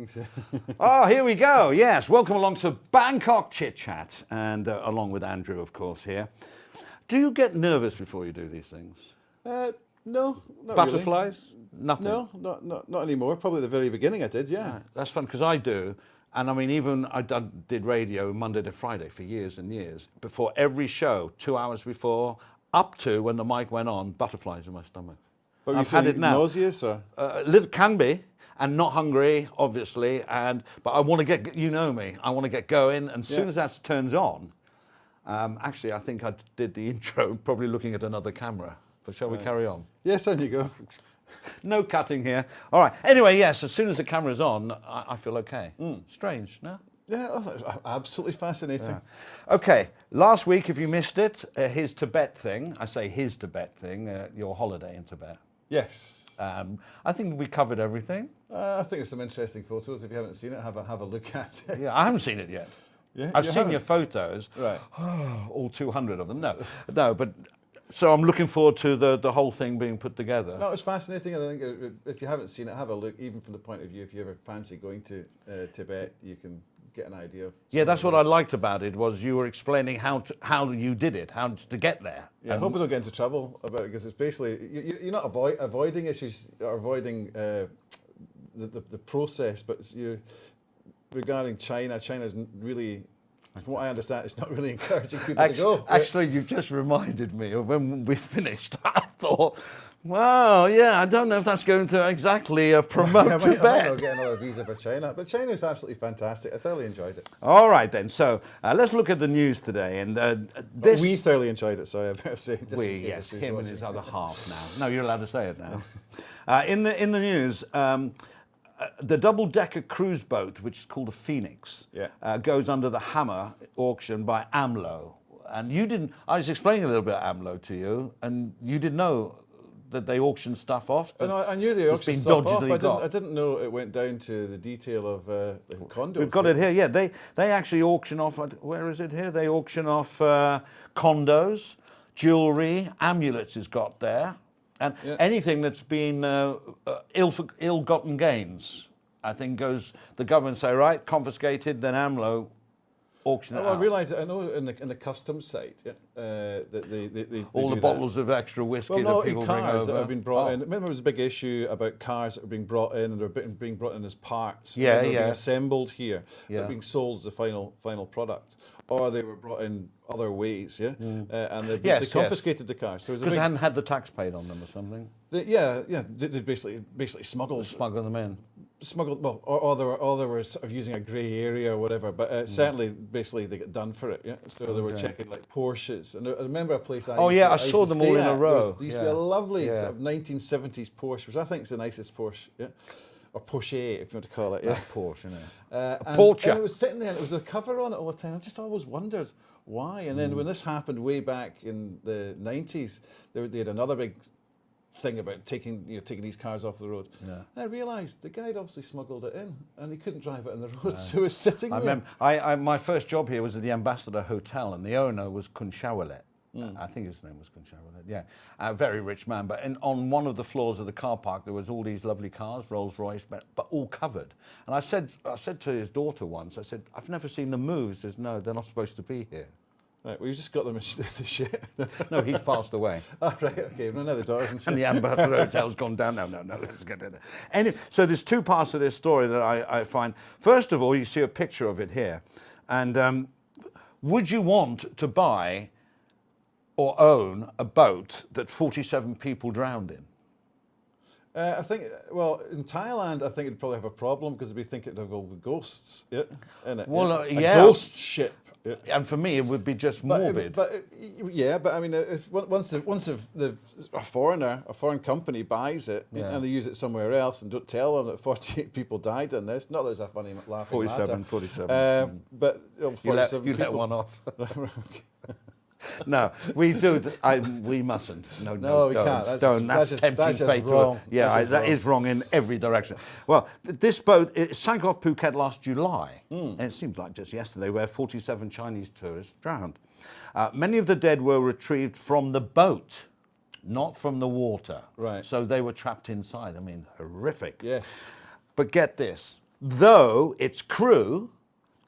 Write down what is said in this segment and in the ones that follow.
things. Oh, here we go. Yes, welcome along to Bangkok ChitChat, and along with Andrew, of course, here. Do you get nervous before you do these things? No, not Butterflies? really. Nothing? No, not anymore. Probably the very beginning I did, yeah. Right. That's fun, because I do. And I mean, even I did radio Monday to Friday for years and years. Before every show, 2 hours before, up to when the mic went on, butterflies in my stomach. But I've had it now. Nauseous or? Can be, and not hungry, obviously. But I want to get, you know me, I want to get going. And as soon as that turns on, actually, I think I did the intro probably looking at another camera. But shall we carry on? Yes, on you go. No cutting here. All right. Anyway, yes, as soon as the camera's on, I feel okay. Strange, no? Yeah, absolutely fascinating. Yeah. Okay, last week, if you missed it, his Tibet thing, I say his Tibet thing, your holiday in Tibet. Yes. I think we covered everything. I think there's some interesting photos. If you haven't seen it, have a look at it. Yeah, I haven't seen it yet. Yeah, I've seen your photos. Right. All 200 of them. No, but so I'm looking forward to the whole thing being put together. No, it's fascinating, and I think if you haven't seen it, have a look. Even from the point of view, if you ever fancy going to Tibet, you can get an idea of. Yeah, that's what I liked about it, was you were explaining how you did it, how to get there. Yeah, I hope I don't get into trouble about it, because it's basically you're not avoiding issues or avoiding the process, but you regarding China. China's really, from what I understand, it's not really encouraging people to go. Actually, you've just reminded me of when we finished. I thought, wow, yeah, I don't know if that's going to exactly promote Tibet. I might not get another visa for China, but China is absolutely fantastic. I thoroughly enjoyed it. All right, then. So let's look at the news today. And this... We thoroughly enjoyed it, sorry, I better say. Yes, him and his other half now. No, you're allowed to say it now. In the news... the double-decker cruise boat, which is called the Phoenix, goes under the hammer auction by ALMO. And you didn't... I was explaining a little bit of ALMO to you, and you didn't know that they auction stuff off. I knew they auctioned stuff off, but I didn't know it went down to the detail of the condos. We've got it here, yeah. They actually auction off... Where is it here? They auction off condos, jewellery, amulets is got there. And anything that's been ill-gotten gains, I think, goes. The government say, right, confiscated. Then ALMO auction it out. I realise that. I know in the customs site, that all the bottles of extra whiskey that people bring over. That have been brought in. Remember, there was a big issue about cars that were being brought in, and they're being brought in as parts. Yeah, and they were being assembled here, but being sold as the final product, or they were brought in other ways. And they basically confiscated the cars. Because they hadn't had the tax paid on them or something. They basically smuggled them in. Smuggled, or they were sort of using a grey area or whatever, but certainly, basically, they got done for it. So they were checking like Porsches, and I remember a place. I saw them all in a row. There used to be a lovely sort of 1970s Porsche, which I think is the nicest Porsche, or Porsche, if you want to call it. Porsche, isn't it? And it was sitting there, and it was a cover on it all the time. I just always wondered why. And then when this happened way back in the 90s, they had another big thing about taking these cars off the road. And I realised the guy had obviously smuggled it in, and he couldn't drive it on the road, so it was sitting there. I remember, my first job here was at the Ambassador Hotel, and the owner was Kunshawalet. I think his name was Kunshawalet, a very rich man. But on one of the floors of the car park, there was all these lovely cars, Rolls Royce, but all covered. And I said to his daughter once, I said, I've never seen them move. He says, no, they're not supposed to be here. Right, well, you just got them the shit. No, he's passed away. Oh, right, okay. No, the daughters and shit. And the Ambassador Hotel's gone down. No, let's get it. Anyway, so there's two parts to this story that I find. First of all, you see a picture of it here. And would you want to buy or own a boat that 47 people drowned in? I think, well, in Thailand, I think it'd probably have a problem, because they'd be thinking of all the ghosts in it. Well, a ghost ship. And for me, it would be just morbid. But I mean, once a foreign company buys it and they use it somewhere else and don't tell them that 48 people died in this, not that there's a funny laughing 47. But you let one off. No, we do. We mustn't. No, we can't. That's tempting that's fate. Wrong. That is wrong in every direction. Well, this boat sank off Phuket last July, and it seems like just yesterday, where 47 Chinese tourists drowned. Many of the dead were retrieved from the boat, not from the water. Right. So they were trapped inside. I mean, horrific. Yes. But get this. though its crew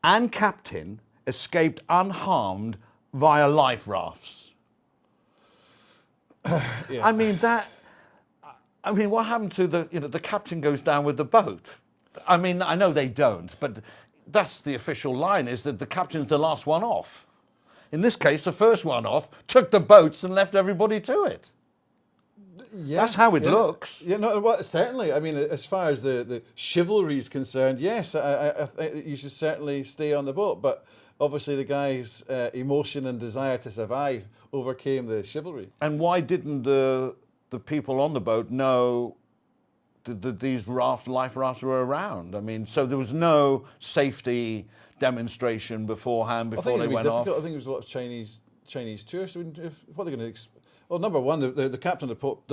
and captain escaped unharmed via life rafts. Yeah. I mean, what happened to the captain goes down with the boat? I mean, I know they don't, but that's the official line, is that the captain's the last one off. In this case, the first one off took the boats and left everybody to it. Yeah, that's how it looks. Yeah, no, well, certainly. I mean, as far as the chivalry is concerned, yes, I you should certainly stay on the boat. But obviously, the guy's emotion and desire to survive overcame the chivalry. And why didn't the people on the boat know that these life rafts were around? I mean, so there was no safety demonstration beforehand before they went off. I think there was a lot of Chinese tourists. I mean, what are they going to? Well, number one, the captain of the boat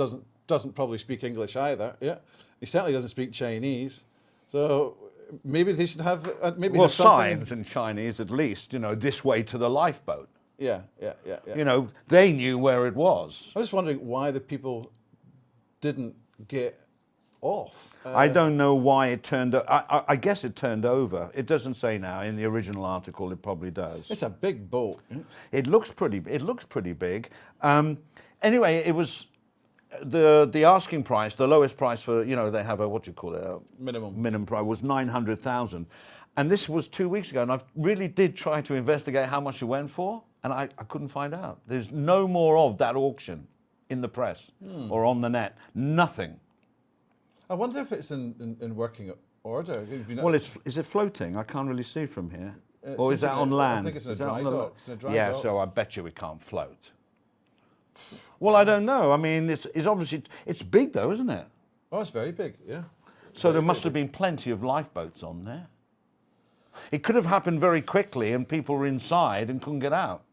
doesn't probably speak English either. Yeah, he certainly doesn't speak Chinese. So maybe they should have signs in Chinese at least. This way to the lifeboat. Yeah. They knew where it was. I'm just wondering why the people didn't get off. I don't know why it turned. I guess it turned over. It doesn't say now in the original article. It probably does. It's a big boat. It looks pretty big. Anyway, it was the asking price, the lowest price for they have a minimum price was 900,000, and this was 2 weeks ago. And I really did try to investigate how much it went for, and I couldn't find out. There's no more of that auction in the press or on the net. Nothing. I wonder if it's in working order. Well, is it floating? I can't really see from here. Or is that on land? I think it's in a dry dock. It's in a dry dock. So I bet you it can't float. Well, I don't know. I mean, it's obviously, it's big though, isn't it? Oh, it's very big, yeah. So there must have been plenty of lifeboats on there. It could have happened very quickly and people were inside and couldn't get out.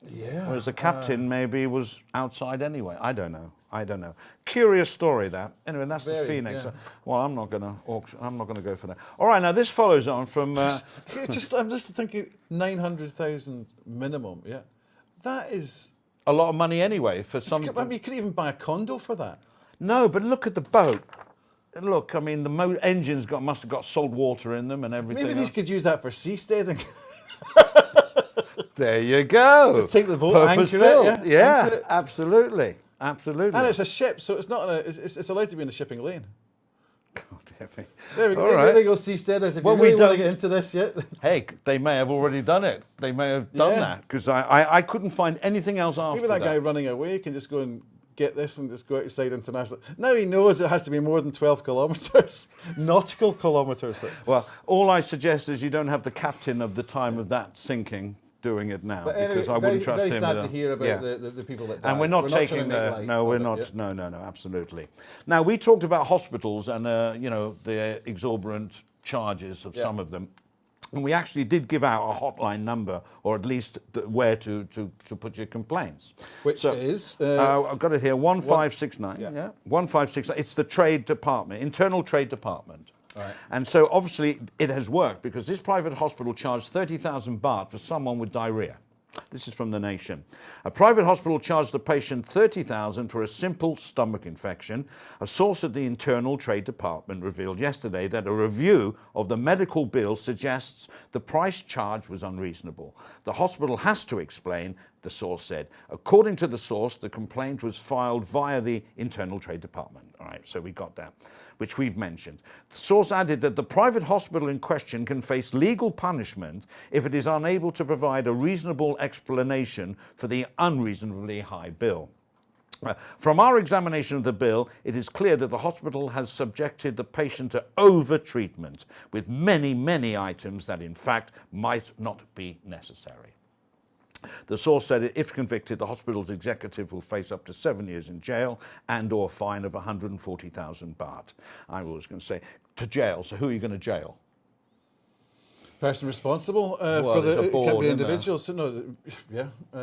Yeah. Whereas the captain maybe was outside anyway. I don't know. Curious story that. Anyway, that's the Phoenix. Yeah. Well, I'm not going to go for that. All right, now this follows on from. I'm just thinking 900,000 minimum. Yeah, that is a lot of money anyway for some. I mean, you could even buy a condo for that. No, but look at the boat. Look, I mean, the engines must have got salt water in them and everything. Maybe these could use that for seasteading. There you go. Just take the boat, anchor it. Yeah, anchor it. Absolutely. And it's a ship, so it's not. It's allowed to be in the shipping lane. God damn it. There we go. There they go, seasteaders. If you really want to get into this yet. Hey, they may have already done it. They may have done that because I couldn't find anything else after Maybe that guy running away can just go and get this and just go outside international. Now he knows it has to be more than 12 kilometres, nautical kilometres. Well, all I suggest is you don't have the captain of the time of that sinking doing it now, anyway, because I wouldn't trust him. Very sad to hear about the people that died. And we're not taking no, we're not. No, absolutely. Now we talked about hospitals and the exorbitant charges of some of them. And we actually did give out a hotline number, or at least where to put your complaints. Which is? I've got it here, 1569. Yeah, 1569. It's the trade department, internal trade department. Right. And so obviously it has worked because this private hospital charged 30,000 baht for someone with diarrhea. This is from The Nation. A private hospital charged the patient 30,000 for a simple stomach infection. A source at the Internal Trade Department revealed yesterday that a review of the medical bill suggests the price charged was unreasonable. The hospital has to explain, the source said. According to the source, the complaint was filed via the Internal Trade Department. All right, so we got that, which we've mentioned. The source added that the private hospital in question can face legal punishment if it is unable to provide a reasonable explanation for the unreasonably high bill. From our examination of the bill, it is clear that the hospital has subjected the patient to over-treatment with many, many items that in fact might not be necessary. The source said that if convicted, the hospital's executive will face up to 7 years in jail and or a fine of 140,000 baht. I was going to say, to jail, so who are you going to jail? Person responsible for the it can be individuals. So no, who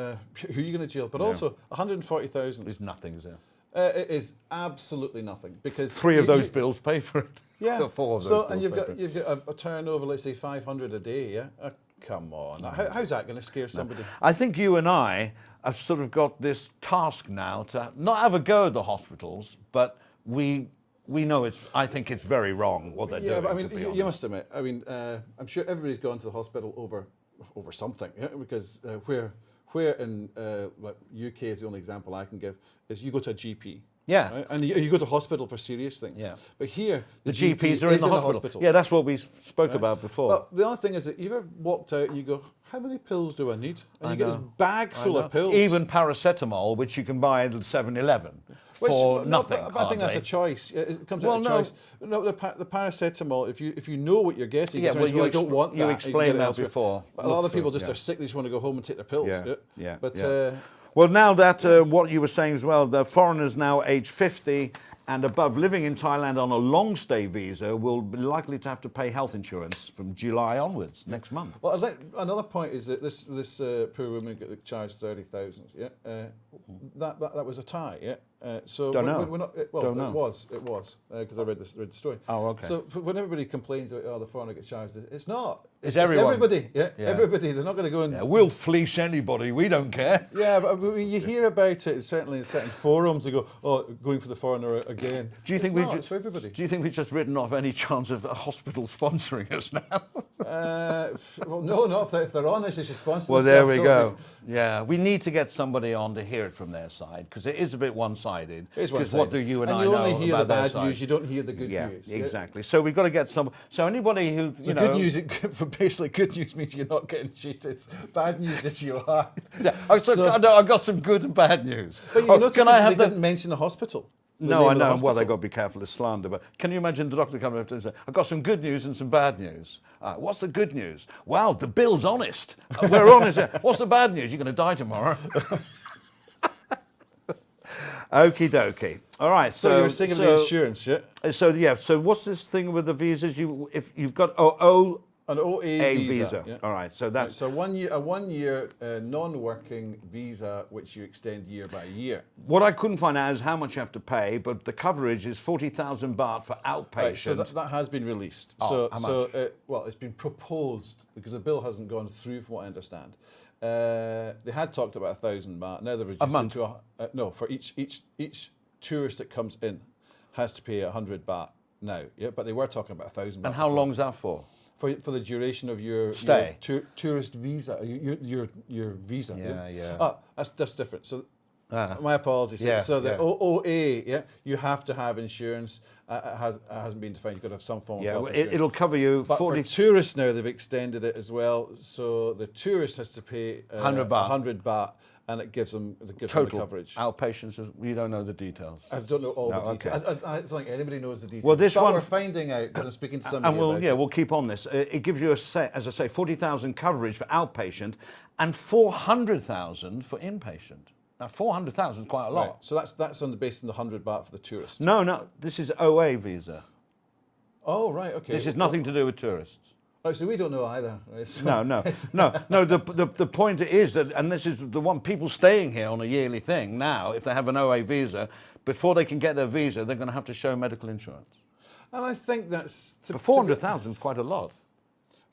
are you going to jail? But also 140,000 is nothing, is it? It is absolutely nothing because three of those bills pay for it. Yeah, so four of those. So and you've got a turnover, let's say 500 a day. Yeah, come on. How's that going to scare somebody? I think you and I have sort of got this task now to not have a go at the hospitals, but we we know I think it's very wrong what they're doing. Yeah, but I mean, you must admit, I mean, I'm sure everybody's gone to the hospital over something, because where in UK is the only example I can give, is you go to a GP. Yeah. Right? And you go to hospital for serious things. Yeah. But here, the GPs are in the hospital. Yeah, that's what we spoke about before. Well, the other thing is that you've ever walked out and you go, how many pills do I need? And you get this bag full of pills. Even paracetamol, which you can buy at 7-Eleven for nothing. But I think that's a choice. It comes out of choice. No, the paracetamol, if you know what you're getting, yeah, well, you don't want that. You explained that before. But a lot of people just are sick, they just want to go home and take their pills. Yeah. But well, now that what you were saying as well, the foreigners now age 50 and above living in Thailand on a long stay visa will be likely to have to pay health insurance from July onwards next month. Well, another point is that this poor woman got charged 30,000. Yeah, that was a Thai. Yeah. So don't know. We're not, don't know. It was because I read the story. Oh, okay. So when everybody complains about the foreigner gets charged, it's not. It's everyone. Everybody. Yeah, everybody. They're not going to go and. Yeah, we'll fleece anybody. We don't care. Yeah, but when you hear about it, certainly in certain forums, they go, "Oh, going for the foreigner again." Do you think it's for everybody? Do you think we've just written off any chance of a hospital sponsoring us now? Well, no, not if they're honest. They should sponsor. Well, there we go. Yeah, we need to get somebody on to hear it from their side, because it is a bit one-sided. Because what do you and I you know only hear about the their bad side? news. You don't hear the good news. Exactly. So we've got to get some. So anybody who good news, basically, good news means you're not getting cheated. Bad news is you are. Yeah. I got some good and bad news. But you notice they didn't mention the hospital. No, I know. Well, they've got to be careful of slander. But can you imagine the doctor coming up and saying, "I've got some good news and some bad news." What's the good news? Well, the bill's honest. We're honest. What's the bad news? You're going to die tomorrow. Okie dokie. All right. So you were saying of the insurance, yeah? So what's this thing with the visas? If you've got an OA visa. Yeah. All right. So that's so a 1 year non-working visa, which you extend year by year. What I couldn't find out is how much you have to pay, but the coverage is 40,000 baht for outpatient. Right, so that has been released. Oh, Well, it's been proposed because the bill hasn't gone through, from what I understand. They had talked about 1,000 baht. Now they've reduced it to no. For each tourist that comes in has to pay 100 baht now. Yeah, but they were talking about 1,000 baht. And how long is that for? For the duration of your stay, your tourist visa, your visa. Yeah. That's different. So my apologies. Yeah, so the OA, you have to have insurance. Hasn't been defined. You've got to have some form of health insurance. It'll cover you. But 40. For tourists now, they've extended it as well. So the tourist has to pay 100 baht. And it gives them the coverage. Outpatients, you don't know the details. I don't know all the details. I don't think anybody knows the details. Well, this one we're finding out because I'm speaking to somebody. And we'll keep on this. It gives you as I say, 40,000 coverage for outpatient, and 400,000 for inpatient. Now, 400,000 is quite a lot. Right. So that's on the basis of the 100 baht for the tourist. No, this is OA visa. Oh, right, okay. This is nothing to do with tourists. Oh, so we don't know either. Right? So no. The point is that, and this is the one, people staying here on a yearly thing now, if they have an OA visa, before they can get their visa, they're going to have to show medical insurance. And I think that's... For 400,000 is quite a lot.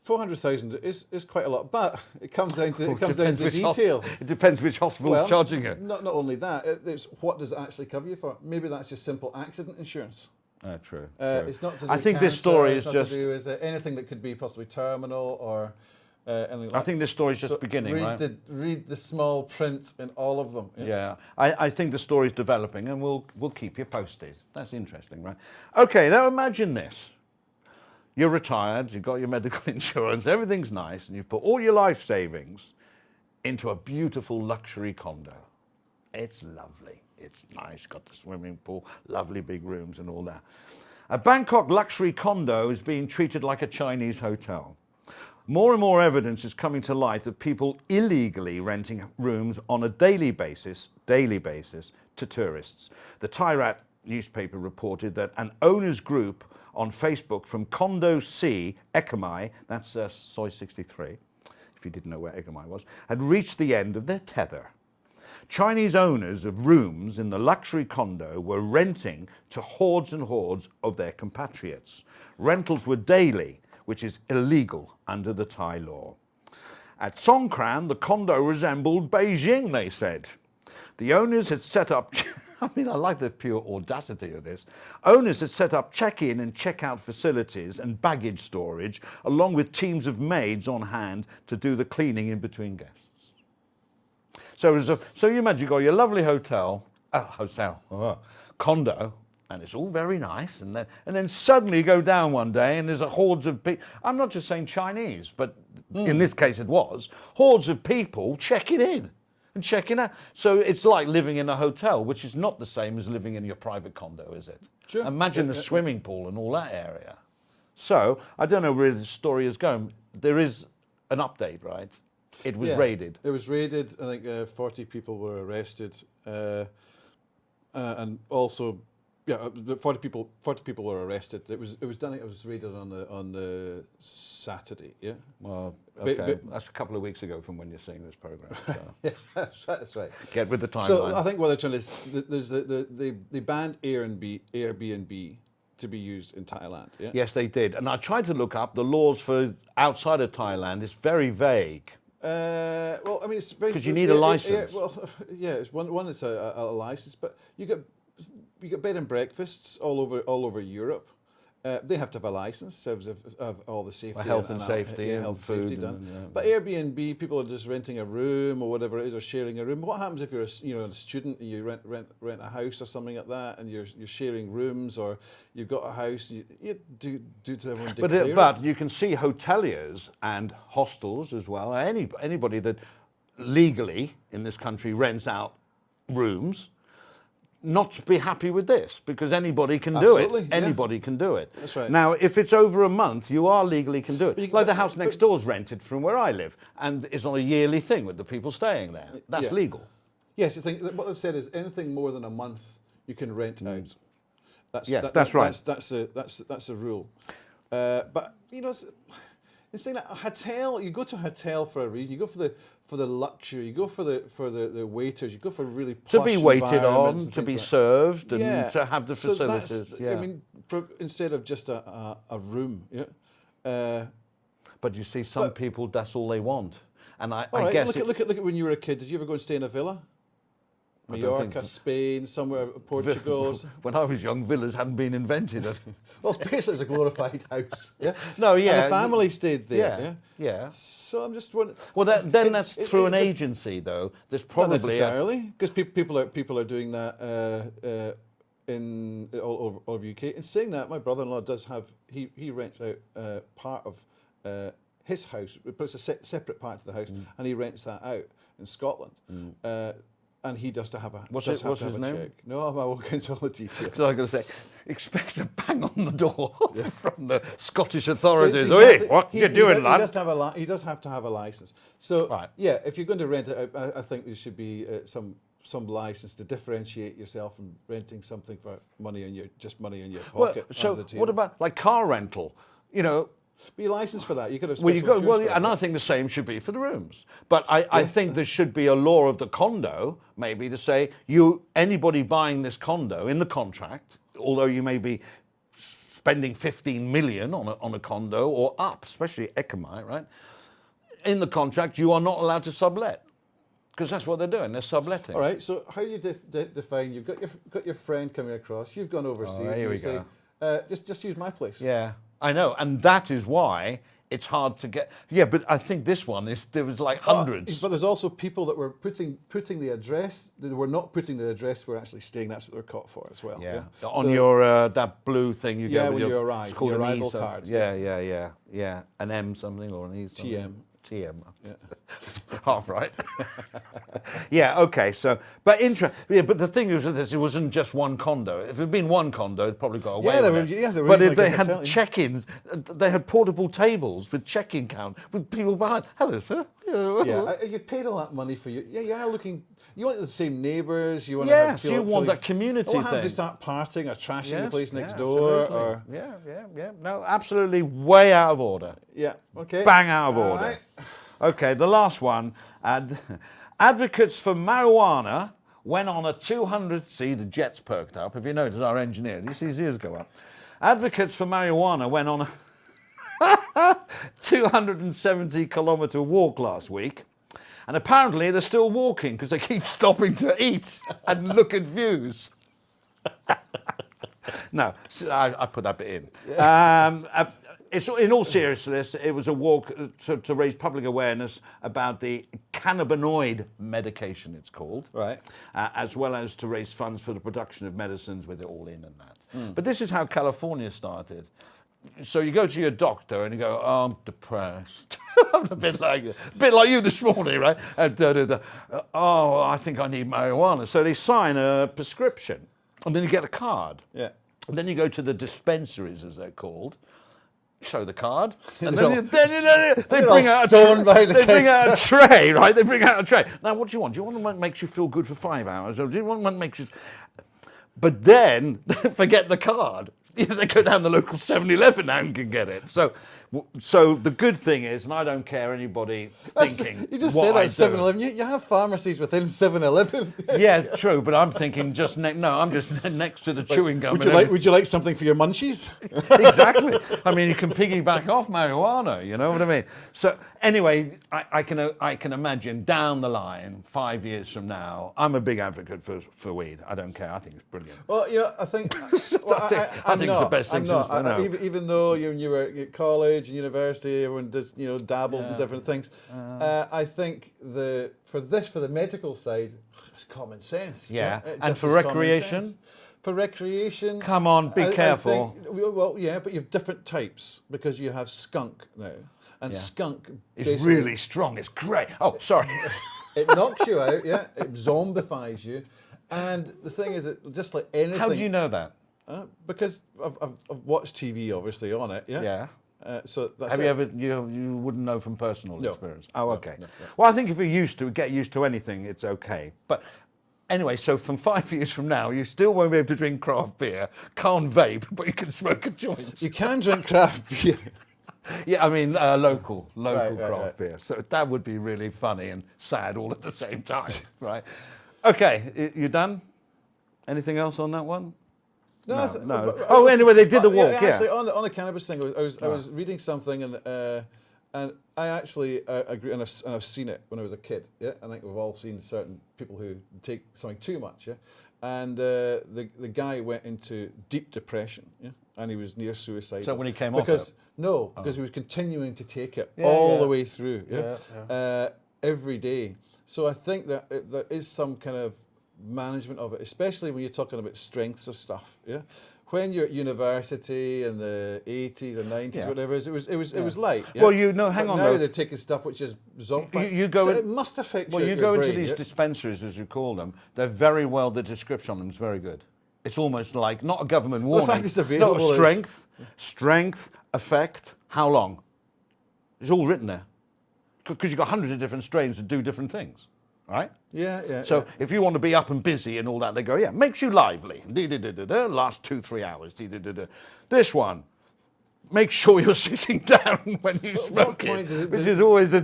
400,000 is quite a lot, but it comes down to detail. It depends which hospital's charging it. Not only that, it's what does it actually cover you for? Maybe that's just simple accident insurance. True. It's not to do with think cancer, this story is just to do with anything that could be possibly terminal or anything like that. I think this story is just beginning, right? Read the small print in all of them. Yeah. I think the story is developing, and we'll keep you posted. That's interesting, right? Okay, now imagine this. You're retired, you've got your medical insurance, everything's nice, and you've put all your life savings into a beautiful luxury condo. It's lovely. It's nice, got the swimming pool, lovely big rooms and all that. A Bangkok luxury condo is being treated like a Chinese hotel. More and more evidence is coming to light of people illegally renting rooms on a daily basis to tourists. The Thailand newspaper reported that an owners group on Facebook from Condo C, Ekamai, that's Soi 63, if you didn't know where Ekamai was, had reached the end of their tether. Chinese owners of rooms in the luxury condo were renting to hordes and hordes of their compatriots. Rentals were daily, which is illegal under the Thai law. At Songkran, the condo resembled Beijing, they said. The owners had set up I mean, I like the pure audacity of this. Owners had set up check-in and check-out facilities and baggage storage, along with teams of maids on hand to do the cleaning in between guests. So, so you imagine you got your lovely condo, and it's all very nice, and then suddenly you go down one day and there's a hordes of people. I'm not just saying Chinese, but in this case it was hordes of people checking in and checking out. So it's like living in a hotel, which is not the same as living in your private condo, is it? Sure. Imagine the swimming pool and all that area. So I don't know where the story is going. There is an update, right? It was raided. It was raided. I think 40 people were arrested, and also, 40 people were arrested. It was done. It was raided on the Saturday. Yeah. Well, okay. That's a couple of weeks ago from when you're seeing this program. So. Yeah, that's right. Get with the timeline. So I think what they're trying to there's they banned Airbnb to be used in Thailand. Yeah. Yes, they did. And I tried to look up the laws for outside of Thailand. It's very vague. Well, I mean, it's very because you need a license. It's one is a license, but you get bed and breakfasts all over Europe. They have to have a license of all the safety, health and safety, and health food safety done. But Airbnb, people are just renting a room or whatever it is, or sharing a room. What happens if you're a student and you rent a house or something like that, and you're sharing rooms, or you've got a house? You do to everyone. But you can see hoteliers and hostels as well. Anybody that legally in this country rents out rooms. Not to be happy with this, because anybody can do it. Yeah. Anybody can do it. That's right. Now, if it's over a month, you are legally can do it. Like the house next door is rented from where I live, and it's on a yearly thing with the people staying there. That's legal. Yes, I think what they've said is anything more than a month you can rent out. That's right. That's a rule. But it's saying that a hotel, you go to a hotel for a reason. You go for the luxury. You go for the waiters. You go for really posh to be waited on, to be like served, and to have the facilities. So I mean, instead of just a room. Yeah. But you see, some people that's all they want, and I guess look at when you were a kid. Did you ever go and stay in a villa? Mallorca, Spain, somewhere, Portugal. When I was young, villas hadn't been invented. Well, it's basically a glorified house. Yeah. No, yeah. And the family stayed there. Yeah. So I'm just wondering. Well, that's through an agency, though. There's probably not necessarily, because people are doing that in all over UK. And saying that, my brother-in-law does have. He rents out part of his house, but it's a separate part of the house, and he rents that out in Scotland. And he does have a what's his name? check. No, I won't go into all the details. Because I was going to say, expect a bang on the door from the Scottish authorities. What are you doing, lad? He does have to have a license. So if you're going to rent it, I think there should be some license to differentiate yourself from renting something for money in your pocket. So what about like car rental? Be licensed for that. You could have. And I think the same should be for the rooms. But I think there should be a law of the condo, maybe, to say anybody buying this condo in the contract, although you may be spending 15 million on a condo or up, especially Economy, right? In the contract, you are not allowed to sublet. Because that's what they're doing. They're subletting. All right. So how do you define? You've got your friend coming across. You've gone overseas. Here we go. Just use my place. Yeah. I know, and that is why it's hard to get. Yeah, but I think this one there was like hundreds. But there's also people that were putting the address. They were not putting the address. We're actually staying. That's what they're caught for as well. Yeah. On your that blue thing you get when you arrive. It's called your an arrival card. Yeah. An M something or an E something. TM. Yeah. Half right. Yeah. Okay. So, but the thing is that it wasn't just one condo. If it had been one condo, it'd probably got away with it. But they had check-ins. They had portable tables with check-in count with people behind. Hello, sir. Yeah. You paid all that money for you. Yeah. You are looking. You want the same neighbours. You want to have you want that community thing. What happens to start partying or trashing the place next door? Or No, absolutely way out of order. Yeah. Okay. Bang out of order. Right. Okay, the last one. Advocates for marijuana went on a 200. See, the jet's perked up. If you notice, our engineer, you see his ears go up. Advocates for marijuana went on a 270-kilometre walk last week. And apparently they're still walking because they keep stopping to eat and look at views. No, I put that bit in. Yeah. It's, in all seriousness, it was a walk to raise public awareness about the cannabinoid medication, it's called, right? As well as to raise funds for the production of medicines with it all in and that. But this is how California started. So you go to your doctor and you go, oh, I'm depressed. I'm a bit like you this morning, right? And, oh, I think I need marijuana. So they sign a prescription, and then you get a card. Yeah. And then you go to the dispensaries, as they're called. Show the card, and then they bring out a tray, right? They bring out a tray. Now, what do you want? Do you want one that makes you feel good for 5 hours, or do you want one that makes you... But then, forget the card. They go down the local 7-Eleven now and can get it. So the good thing is, and I don't care anybody thinking. You just say that 7-Eleven. You have pharmacies within 7-Eleven. Yeah, true. But I'm thinking just I'm just next to the chewing gum. Would you like something for your munchies? Exactly. I mean, you can piggyback off marijuana. You know what I mean? So anyway, I can imagine down the line, 5 years from now, I'm a big advocate for weed. I don't care. I think it's brilliant. Well, I think I think it's the best thing since I know. Even though you were at college and university, everyone does dabbled in different things. I think for the medical side, it's common sense. Yeah, and for recreation. For recreation, come on, be careful. Well, yeah, but you have different types because you have skunk now, and skunk is really strong. It's great. Oh, sorry. It knocks you out. Yeah, it zombifies you, and the thing is, just like anything. How do you know that? Because I've watched TV, obviously, on it. Yeah. Yeah. So that's have you ever? You wouldn't know from personal experience. Oh, okay. No. Well, I think if you're get used to anything, it's okay. But anyway, so from 5 years from now, you still won't be able to drink craft beer, can't vape, but you can smoke a joint. You can drink craft beer. Yeah, I mean local craft beer. So that would be really funny and sad all at the same time, right? Okay, you done? Anything else on that one? No. Anyway, they did the walk. Yeah. Actually, on the cannabis thing, I was reading something, and I actually agree, and I've seen it when I was a kid. Yeah, I think we've all seen certain people who take something too much. Yeah, and the guy went into deep depression. Yeah, and he was near suicide. Is that when he came off it? No, because he was continuing to take it all the way through. Yeah, every day. So I think that there is some kind of management of it, especially when you're talking about strengths of stuff. Yeah, when you're at university in the 80s or 90s, whatever it was light. Yeah? Well, hang on. Now they're taking stuff which is zombie. So it must affect. Well, you go brain, into these dispensaries, as you call them. They're very well. The description on them is very good. It's almost like not a government warning. The fact it's available strength, effect, how long? It's all written there because you've got hundreds of different strains that do different things. Right? Yeah. So if you want to be up and busy and all that, they go, makes you lively. Last 2-3 hours. This one, make sure you're sitting down when you smoke it, which is always I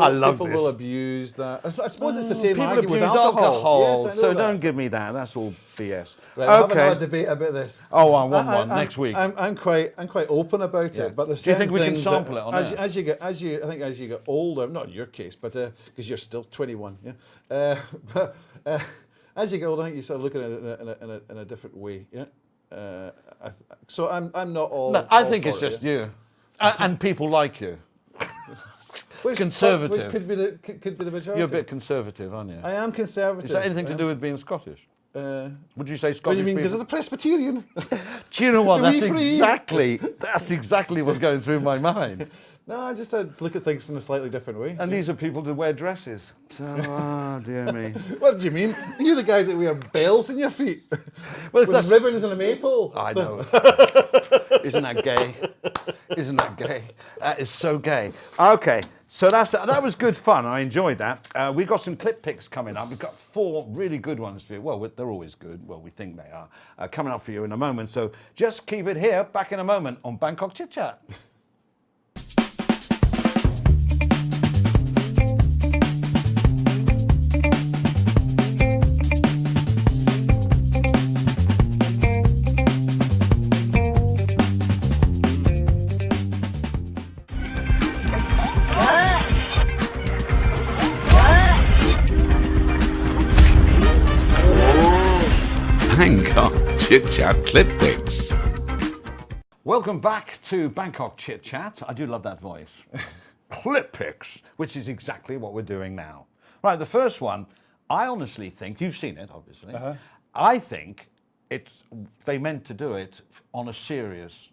love this. People will abuse that. I suppose it's the same people argument with abuse alcohol. Yes, so don't give me that. That's all BS. Right, we'll have another debate about this. Oh, I want one next week. I'm quite open about it. But do you think we can sample it on as you get older, not in your case, but because you're still 21, yeah. But as you get older, I think you start looking at it in a different way, yeah. So I'm not all. No, I think it's just you, and people like you. Conservative. Which could be the majority. You're a bit conservative, aren't you? I am conservative. Is that anything to do with being Scottish? Would you say Scottish? What do you mean? Because of the Presbyterian? Do you know what? That's exactly what's going through my mind. No, I just look at things in a slightly different way. And these are people that wear dresses. So, dear me. What do you mean? You're the guys that wear bells in your feet with ribbons and a maple. I know. Isn't that gay? Isn't that gay? That is so gay. Okay. So that was good fun. I enjoyed that. We've got some ClipPix coming up. We've got 4 really good ones for you. Well, they're always good. Well, we think they are. Coming up for you in a moment. So just keep it here. Back in a moment on Bangkok ChitChat. Bangkok ChitChat ClipPix. Welcome back to Bangkok ChitChat. I do love that voice. ClipPix, which is exactly what we're doing now. Right, the first one, I honestly think, you've seen it, obviously. I think they meant to do it on a serious,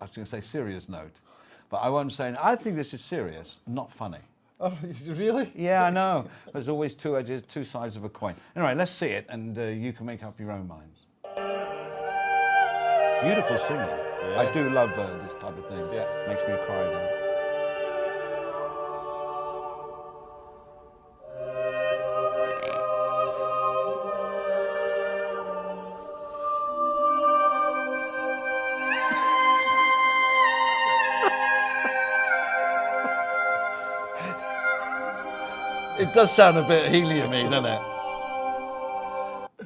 I was going to say serious note, but I won't say, I think this is serious, not funny. Oh, really? Yeah, I know. There's always two edges, two sides of a coin. Anyway, let's see it, and you can make up your own minds. Beautiful singing. Yes. I do love this type of thing. Yeah. Makes me cry now. It does sound a bit helium-y, doesn't it?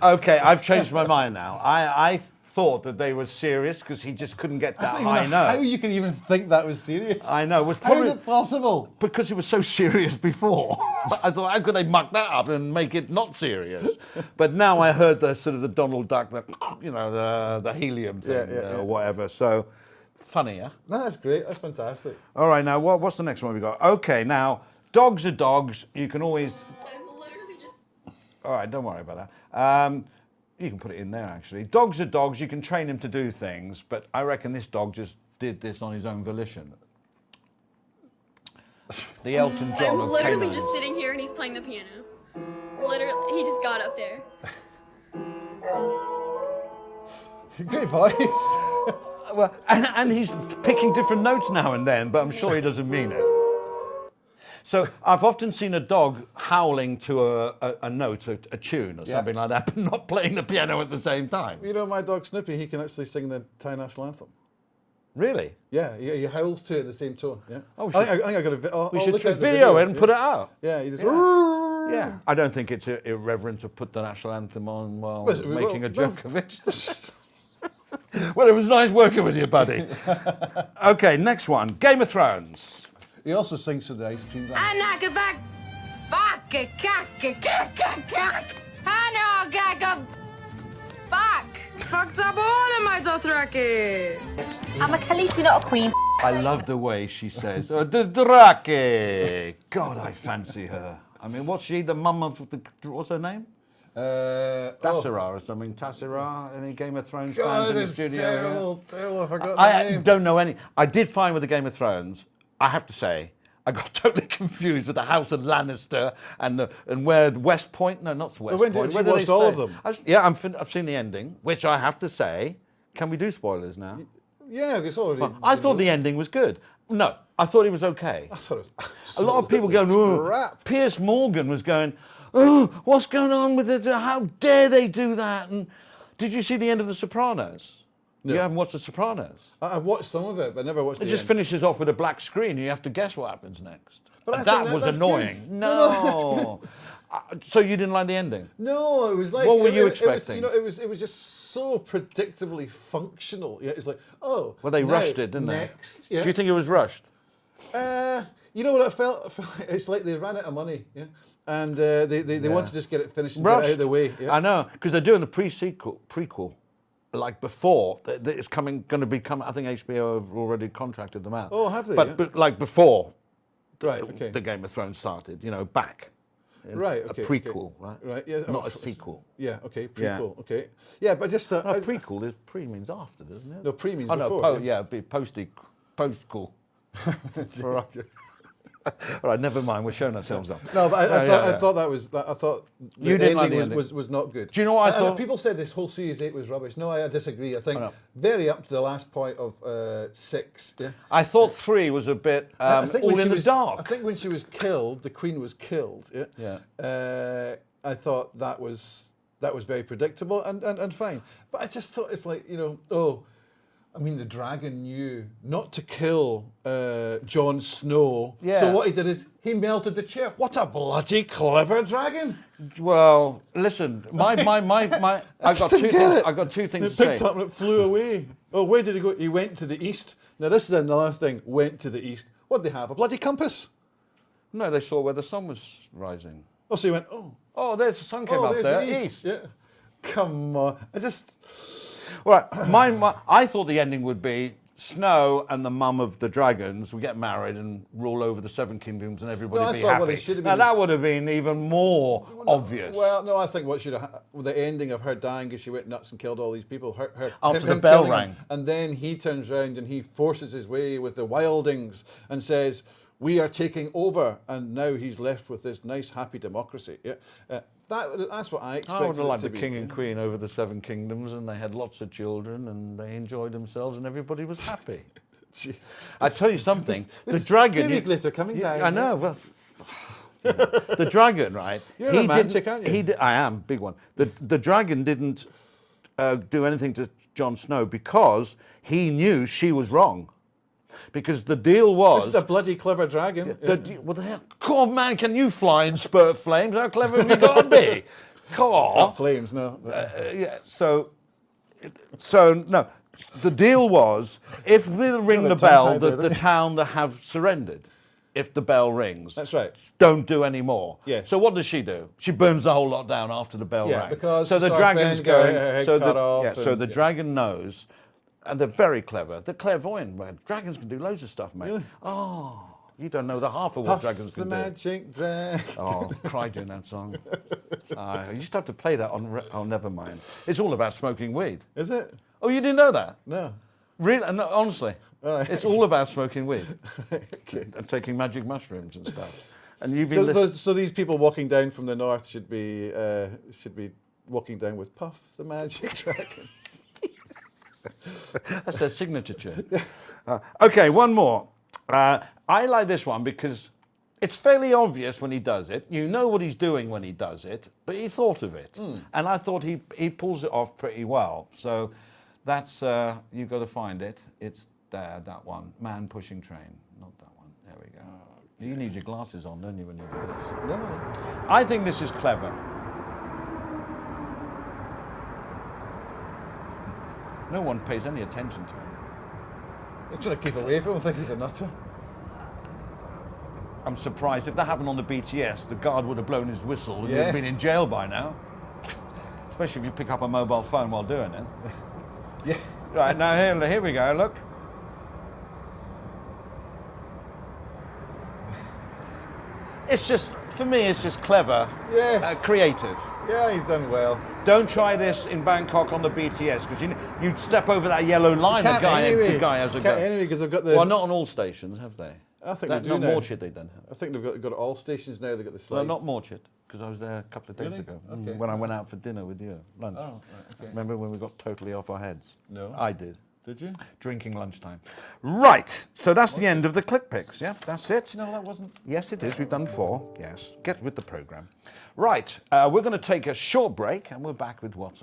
Okay, I've changed my mind now. I thought that they were serious because he just couldn't get that high note. How you can even think that was serious? I know. How is it possible? Because it was so serious before. I thought, how could they muck that up and make it not serious? But now I heard the sort of the Donald Duck, the helium thing or whatever. So funny, yeah? No, that's great. That's fantastic. All right, now what's the next one we got? Okay, now dogs are dogs. You can always. I'm literally just. All right, don't worry about that. You can put it in there, actually. Dogs are dogs. You can train him to do things, but I reckon this dog just did this on his own volition. The Elton John I'm of literally canines. just sitting here and he's playing the piano. Literally, he just got up there. Great voice. Well, and he's picking different notes now and then, but I'm sure he doesn't mean it. So I've often seen a dog howling to a note, a tune or something like that, but not playing the piano at the same time. You know, my dog Snoopy, he can actually sing the Thai national anthem. Really? Yeah, he howls to it in the same tone. Yeah. Oh, I think I got a. We should video it and put it out. Yeah, he just. Yeah, I don't think it's irreverent to put the national anthem on while making a joke of it. Well, it was nice working with you, buddy. Okay, next one. Game of Thrones. He also sings to the ice cream van. I'm a Khaleesi, not a queen. I love the way she says, the Drake. God, I fancy her. I mean, what's she, the mum of what's her name? Tassera or something. Tassera, any Game of Thrones fans in the studio? Terrible, I forgot the I name. don't know any. I did find with the Game of Thrones, I have to say, I got totally confused with the House of Lannister and where West Point. No, not West When Point. did you watched all of them? I've seen the ending, which I have to say. Can we do spoilers now? Yeah, it's already. I thought the ending was good. No, I thought it was okay. I thought it was A lot of people going, oh, crap. Piers Morgan was going, oh, what's going on with it? How dare they do that? And did you see the end of The Sopranos? No. You haven't watched The Sopranos? I've watched some of it, but I never watched it. It just finishes off with a black screen and you have to guess what happens next. But that was that's annoying. good. No. So you didn't like the ending? No, it was like. What were you expecting? It was just so predictably functional. Yeah, it's like, oh. Well, they rushed it, didn't they? Yeah. Do you think it was rushed? You know what I felt? It's like they ran out of money, yeah, and they want to just get it finished and get it out of the way. Yeah? I know, because they're doing the prequel, like before. It's going to be coming. I think HBO have already contracted them out. Oh, have they? But like before, right? Okay. The Game of Thrones started. back. Right. Okay. A prequel, okay. right? Right. Yeah. Not a sequel. Yeah. Okay. Prequel. Yeah. Okay. Yeah, but just no, prequel is pre means after, doesn't it? No, pre means before. No, it'd be post-cool. All right, never mind. We're showing ourselves up. No, but I thought that was. I thought the you didn't like ending the ending. was not good. Do you know what I thought? People said this whole series 8 was rubbish. No, I disagree. I think very up to the last point of 6. Yeah. I thought 3 was a bit all in the dark. I think when she was killed, the Queen was killed. Yeah. Yeah. I thought that was very predictable and fine. But I just thought it's like I mean, the dragon knew not to kill Jon Snow. Yeah. So what he did is he melted the chair. What a bloody clever dragon! Well, listen, I got two things to say. It picked up and it flew away. Oh, where did he go? He went to the east. Now this is another thing. Went to the east. What did they have? A bloody compass? No, they saw where the sun was rising. Oh, so he went. Oh, there's the sun came up there's there. the east. Yeah. Come on. Right, I thought the ending would be Snow and the mum of the dragons would get married and rule over the Seven Kingdoms and everybody No, I be thought what happy. it should have Now been that is- would have been even more obvious. Well, no, I think what should have the ending of her dying because she went nuts and killed all these people. After the him bell killing rang. them, and then he turns round and he forces his way with the wildings and says, "We are taking over," and now he's left with this nice, happy democracy. Yeah, that's what I expected. I would have liked it the to king be. and queen over the Seven Kingdoms, and they had lots of children, and they enjoyed themselves, and everybody was happy. Jeez. I tell you something, the dragon. Baby glitter coming down. I know. Well, the dragon, right? You're a romantic, aren't you? I am, big one. The dragon didn't do anything to Jon Snow because he knew she was wrong. Because the deal was... This is a bloody clever dragon. What the hell? Come on, man, can you fly and spurt flames? How clever have you got to be? Come on. Not flames, no. Yeah, so no. The deal was, if we ring the bell, the town that have surrendered. If the bell rings, That's right. Don't do any more. Yes. So what does she do? She burns the whole lot down after the bell Yeah, rang. because so the our dragon's friend got going. her head So cut the, off yeah, so and- the dragon knows, and they're very clever. They're clairvoyant. Man. Dragons can do loads of stuff, mate. Really? Oh, you don't know the half of what Puff dragons the can do. magic dragon. Oh, cried during that song. I used to have to play that on. Oh, never mind. It's all about smoking weed. Is it? Oh, you didn't know that? No. Really? No, honestly, Right. it's all about smoking weed Okay. and taking magic mushrooms and stuff. And you've been. So these people walking down from the north should be walking down with Puff the magic dragon. That's their signature tune. Okay, one more. I like this one because it's fairly obvious when he does it. You know what he's doing when he does it, but he thought of it. And I thought he pulls it off pretty well. So that's, you've got to find it. It's there, that one. Man pushing train. Not that one. There we go. You need your glasses on, don't you, when you do this? No. I think this is clever. No one pays any attention to him. They're trying to keep away from him. I think he's a nutter. I'm surprised if that happened on the BTS, the guard would have blown his whistle and you'd Yes. have been in jail by now. Especially if you pick up a mobile phone while doing it. Yeah. Right, now here we go, look. It's just, for me, it's just clever, Yes. creative. Yeah, he's done well. Don't try this in Bangkok on the BTS because you'd step over that yellow line. Can't The guy anyway. has a Can't go. anyway because they've got the. Well, not on all stations, have they? I think That, they do not now. Morchid they don't have. I think they've got all stations now. They've got the Well, slides. not Morchid, because I was there a couple of days Really? ago Okay. when I went out for dinner with you, lunch. Oh, right, okay. Remember when we got totally off our heads? No. I did. Did you? Drinking lunchtime. Right, so that's the end of the ClipPix, yeah? That's it? No, that wasn't. Yes, it is. We've done 4. Yes, get with the programme. Right, we're going to take a short break and we're back with What's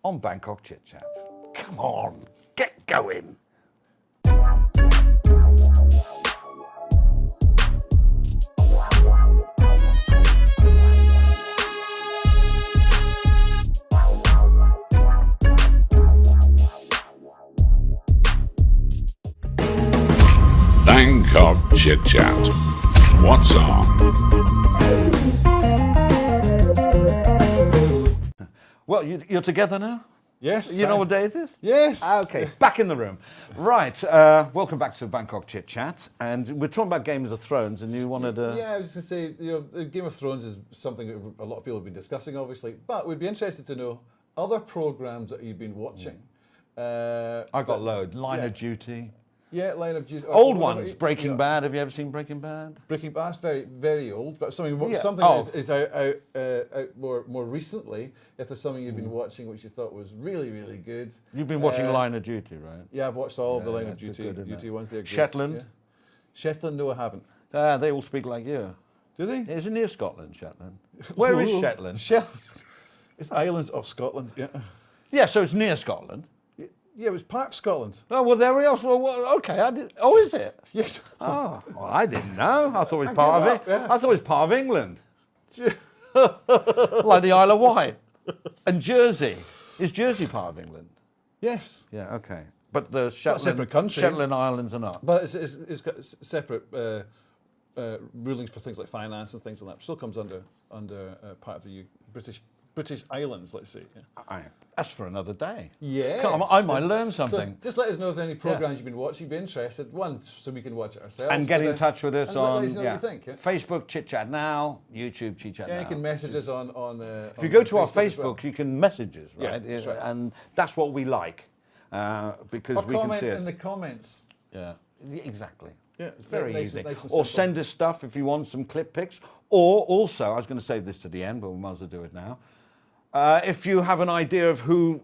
On Bangkok ChitChat. Come on, get going. Bangkok ChitChat. What's on? Well, you're together now? Yes. You know what day it is? Yes. Okay, back in the room. Right, welcome back to Bangkok ChitChat. And we're talking about Games of Thrones, and you wanted to... Yeah, I was going to say, Game of Thrones is something that a lot of people have been discussing, obviously. But we'd be interested to know other programmes that you've been watching. I got loads. Line of Duty. Yeah, Line of Duty. Old ones. Breaking Bad. Have you ever seen Breaking Bad? Breaking Bad's very, very old, but something Yeah. something Oh. is out more recently. If there's something you've been watching which you thought was really, really good. You've been watching Line of Duty, right? Yeah, I've watched all of the Yeah, Line of they're Duty good, isn't it? ones. They're good. Shetland? Yeah. Shetland, no, I haven't. They all speak like you. Do they? It's near Scotland, Shetland. Where is Shetland? It's islands of Scotland. Yeah. Yeah, so it's near Scotland. Yeah, it was part of Scotland. Oh, well, there we are. Well, okay, I did. Oh, is it? Yes. Oh, well, I didn't know. I thought it was part of it. yeah. I thought it was part of England. Like the Isle of Wight. And Jersey. Is Jersey part of England? Yes. Yeah, okay. But the not a Shetland, separate country. Shetland Islands are not. But it's got separate rulings for things like finance and things like that. Still comes under part of the British British islands, let's say. Yeah. That's for another day. Yeah. I might learn something. So just let us know if any programs you've been watching, you'd be interested. One, so we can watch it ourselves. And get in touch with us and on let us know what you think, yeah? Facebook ChitChat Now, YouTube ChitChat Now. Yeah, you can message us on if you go to our Facebook as Facebook, well. you can message us, right? Yeah, that's right. And that's what we like because Or we can comment see it. in the comments. Yeah, exactly. Yeah, It's very nice easy. and Or simple. send us stuff if you want some clip pics. Or also, I was going to save this to the end, but we might as well do it now. If you have an idea of who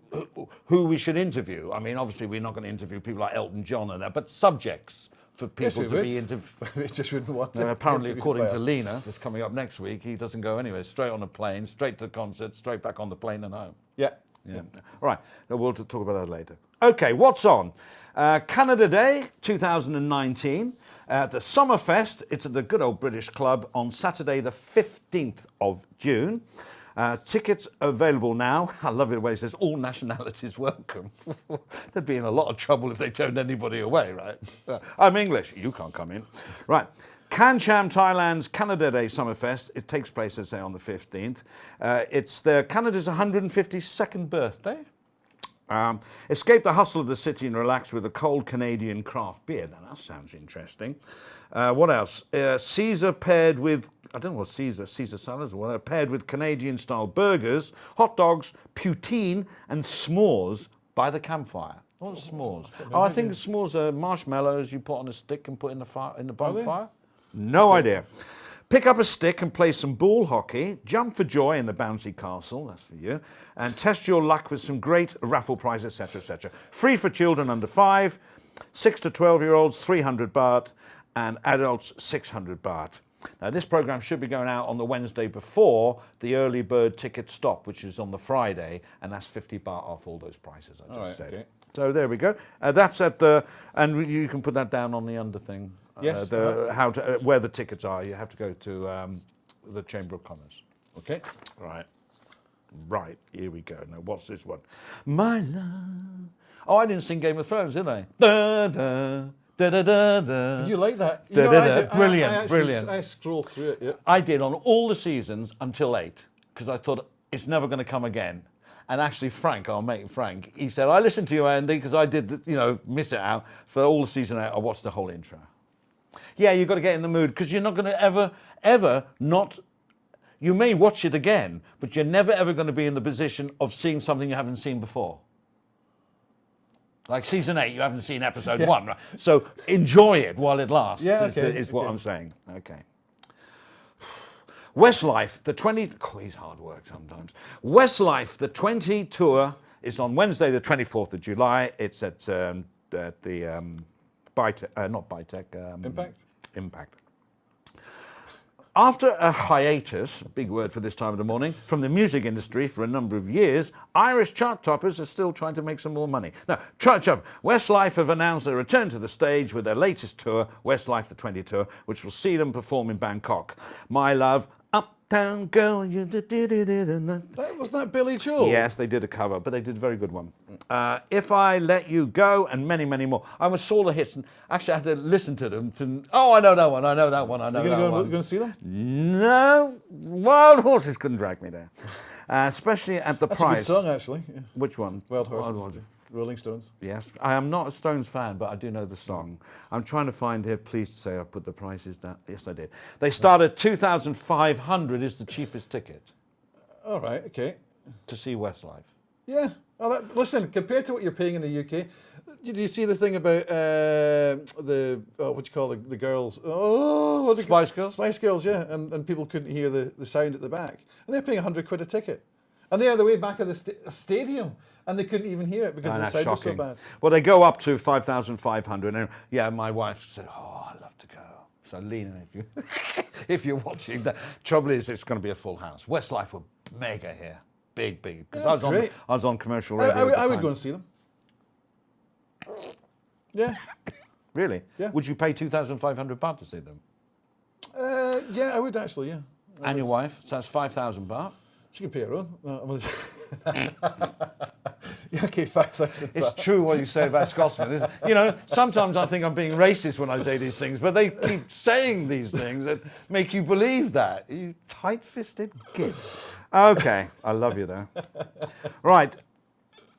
we should interview, I mean, obviously we're not going to interview people like Elton John and that, but subjects for people to be interviewed. We just wouldn't want to. Apparently, interview according by to us. Lena, that's coming up next week, he doesn't go anywhere. Straight on a plane, straight to the concert, straight back on the plane and home. Yeah. Yeah. All right. We'll talk about that later. Okay, what's on? Canada Day 2019. The Summerfest. It's at the good old British Club on Saturday, the 15th of June. Tickets available now. I love it where it says all nationalities welcome. They'd be in a lot of trouble if they turned anybody away, right? I'm English. You can't come in. Right. Can Cham, Thailand's Canada Day Summerfest. It takes place, as I say, on the 15th. It's Canada's 152nd birthday. Escape the hustle of the city and relax with a cold Canadian craft beer. Now, that sounds interesting. What else? Caesar paired with, I don't know what Caesar salads or whatever, paired with Canadian-style burgers, hot dogs, poutine, and s'mores by the campfire. What's s'mores? Oh, I think s'mores are marshmallows you put on a stick and put in the bonfire. No idea. Pick up a stick and play some ball hockey, jump for joy in the bouncy castle, that's for you, and test your luck with some great raffle prizes, etc., etc. Free for children under 5, 6 to 12-year-olds, 300 baht, and adults, 600 baht. Now, this program should be going out on the Wednesday before the early bird ticket stop, which is on the Friday, and that's 50 baht off all those prices I just said. Okay. So there we go. That's at and you can put that down on the under thing. Yes. Where the tickets are, you have to go to the Chamber of Commerce. Okay? Right, here we go. Now, what's this one? My love. Oh, I didn't sing Game of Thrones, did I? Da, da, da, da, da, da. You like that? Da, da, da. Brilliant, brilliant. I scroll through it, yeah. I did on all the seasons until 8, because I thought it's never going to come again. And actually, Frank, our mate Frank, he said, I listened to you, Andy, because I did, miss it out. For all the season 8, I watched the whole intro. Yeah, you've got to get in the mood, because you're not going to ever not... You may watch it again, but you're never, ever going to be in the position of seeing something you haven't seen before. Like season 8, you haven't seen episode 1, right? So enjoy it while it lasts, is what I'm saying. Okay. Westlife, the 20... Oh, he's hard work sometimes. Westlife, the 20 tour is on Wednesday, the 24th of July. It's at the... not Bytech. Impact. After a hiatus, big word for this time of the morning, from the music industry for a number of years, Irish chart toppers are still trying to make some more money. Now, Westlife have announced their return to the stage with their latest tour, Westlife the 20 Tour, which will see them perform in Bangkok. My Love, Uptown Girl, you did. Wasn't that Billy Joel? Yes, they did a cover, but they did a very good one. If I Let You Go, and many, many more. I saw the hits, and actually I had to listen to them. I know that one, I know that one, I know that one. You're going to see them? No, Wild Horses couldn't drag me there. Especially at the That's price. That's a good song, actually. Yeah. Which one? Wild Horses. Rolling Stones. Yes, I am not a Stones fan, but I do know the song. I'm trying to find here, pleased to say I put the prices down. Yes, I did. They start at 2,500 is the cheapest ticket. All right, okay. To see Westlife. Yeah. Listen, compared to what you're paying in the UK, did you see the thing about the girls? Oh, Spice Girls? Spice Girls, yeah. And people couldn't hear the sound at the back. And they're paying 100 quid a ticket. And they're on the way back of the stadium, and they couldn't even hear it because the sound was so bad. Well, they go up to 5,500. And yeah, my wife said, "Oh, I'd love to go." So, Lena, if you're watching, the trouble is it's going to be a full house. Westlife were mega here, big. Because I was on commercial radio. I would go and see them. Yeah. Really? Yeah. Would you pay 2,500 baht to see them? Yeah, I would actually. Yeah. And your wife? So that's 5,000 baht. She can pay her own. No, yeah, okay, 5,000. It's true what you say about Scotsmen. Sometimes I think I'm being racist when I say these things, but they keep saying these things that make you believe that. You tight-fisted git. Okay, I love you though. Right.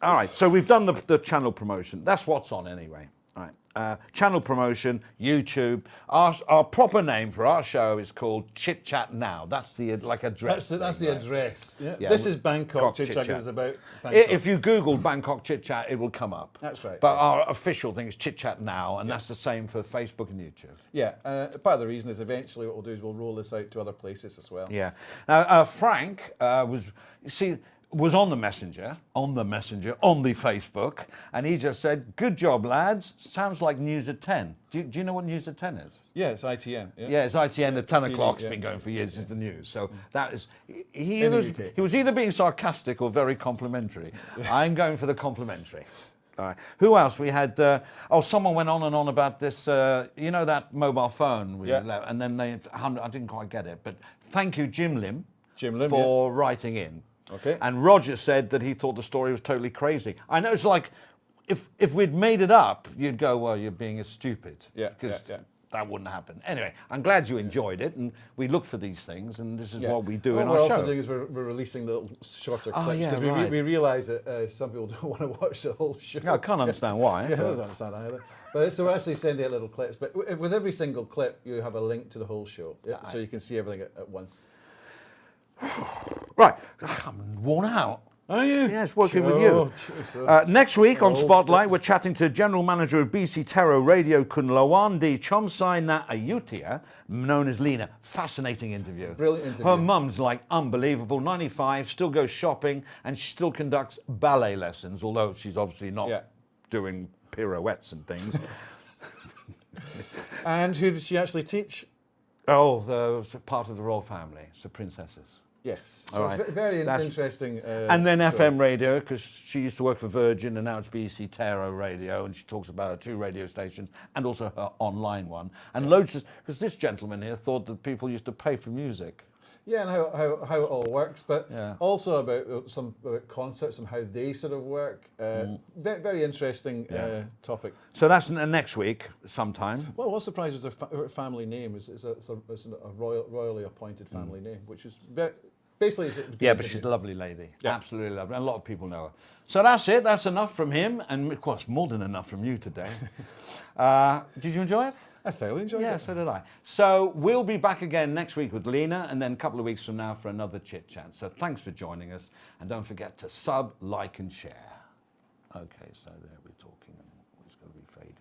All right, so we've done the channel promotion. That's what's on anyway. All right. Channel promotion, YouTube. Our proper name for our show is called ChitChat Now. That's the address. That's the right? address. Yeah. Yeah, This is Bangkok ChitChat. ChitChat. It's about Bangkok. If you Google Bangkok ChitChat, it will come up. That's right. But yes. our official thing is ChitChat Now, and that's the same for Facebook and YouTube. Yeah. Part of the reason is eventually what we'll do is we'll roll this out to other places as well. Yeah. Now, Frank was on the messenger, on the Facebook, and he just said, "Good job, lads. Sounds like News at 10. Do you know what News at 10 is? Yeah, it's ITN. Yeah, it's ITN at 10 o'clock. It's yeah. been going for years. It's the news. So that is, he In the was UK. he was either being sarcastic or very complimentary. I'm going for the complimentary. All right. Who else? We had, someone went on and on about this, that mobile phone. And then I didn't quite get it, but thank you, Jim Lim, for writing in. Okay. And Roger said that he thought the story was totally crazy. I know it's like, if we'd made it up, you'd go, well, you're being stupid. Yeah, Because yeah. that wouldn't happen. Anyway, I'm glad you enjoyed it, and we look for these things, and this is what we do in our show. What show. we're also doing is we're releasing little shorter clips, yeah, because right. we realise that some people don't want to watch the whole show. Yeah, I can't understand why. Yeah, I don't understand either. But so we're actually sending out little clips. But with every single clip, you have a link to the whole show, so you can see everything at once. Right, I'm worn out. Are you? Yeah, it's working with you. Next week on Spotlight, we're chatting to General Manager of BC Terror Radio Kunlawandi Chomsai Na Ayutia, known as Lena. Fascinating interview. Brilliant interview. Her mum's like unbelievable, 95, still goes shopping, and she still conducts ballet lessons, although she's obviously not doing pirouettes and things. And who did she actually teach? Oh, the part of the royal family, it's the princesses. Yes. All So right. it's very interesting. And then FM radio, because she used to work for Virgin and now it's BC Terror Radio, and she talks about her 2 radio stations and also her online one. And loads of, because this gentleman here thought that people used to pay for music. Yeah, and how it all works, but also about about concerts and how they sort of work. Very, very interesting topic. So that's next week sometime. Well, I was surprised with her family name. It's a royally appointed family name, which is very, basically... Yeah, but she's a lovely lady. Yeah. Absolutely lovely. And a lot of people know her. So that's it. That's enough from him. And of course, more than enough from you today. Did you enjoy it? I thoroughly enjoyed it. Yeah, so did I. So we'll be back again next week with Lena, and then a couple of weeks from now for another chit chat. So thanks for joining us, and don't forget to sub, like, and share. Okay, so there we're talking, and it's going to be fading.